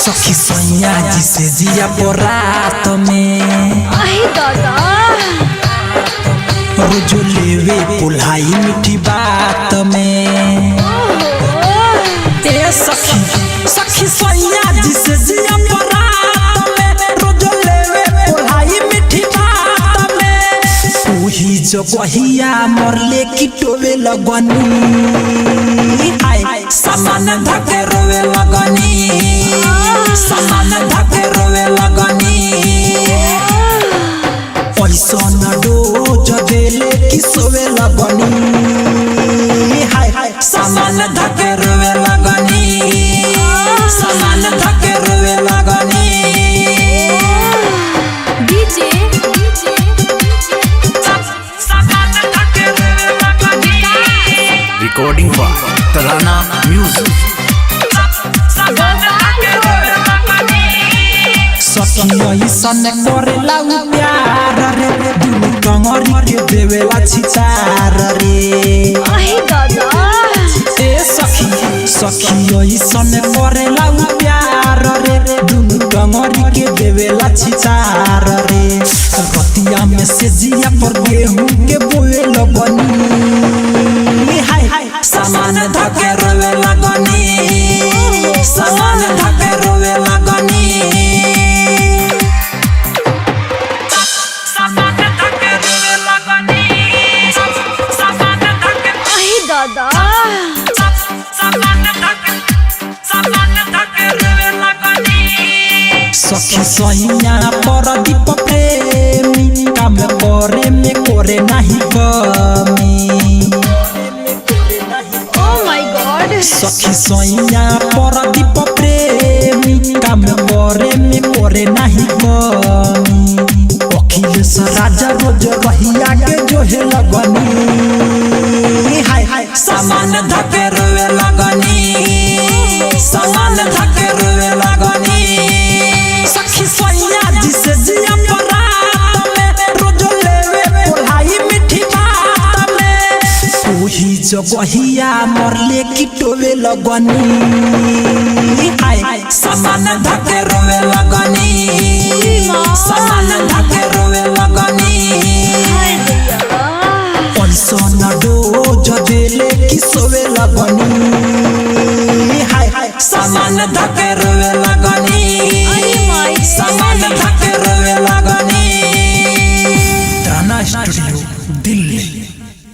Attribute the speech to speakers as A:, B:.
A: सखी सैया जिसे जिया रात में
B: दादा
A: रोज लेवे पुल्हाई मीठी बात में ए सखी सखी सैया जिसे जिया रात में रोज लेवे पुल्हाई मीठी बात में वही जगहिया मरले की टोवे लगनी सामान धके रोवे लगनी सामान धके रोवे लगनी पैसा न डोज देले कि सोवे लगनी सामान धके रोवे लगनी सामान धके रोवे लगनी
B: डीजे सामान धके रोवे लगनी
C: रिकॉर्डिंग बाय तराना म्यूजिक।
A: सखी सन करेला प्यार रे दुनु कंगरी के देवेला छितार रे
B: दादा
A: ए सखी सखी सन करेला प्यार रे दुनु कंगरी के देवेला छितार रे रतिया में से जिया पर गेहूं के बोए लगनी हाय सामान धके रोवे लगनी सामान धके रोवे लगनी
B: दादा
A: सखी सैया परदीप प्रेमी काम करे में करे नहीं कमी
B: ओ माय गॉड
A: सखी सैया परदीप प्रेमी काम करे में करे नहीं कमी अखिलेश राजा रोज रहिया के जोहे लगनी सामान धके रोवे लगनी सामान धके रोवे लगनी सखी सैया जिसे जिया रात में रोज लेवे पुल्हाई मीठी बात में वही जगहिया मरले की टोवे लगनी सामान धके रोवे लगनी सामान धके रोवे लगनी पैसा न डोज देले कि सोवे लगनी सामान धके रोवे लगनी सामान धके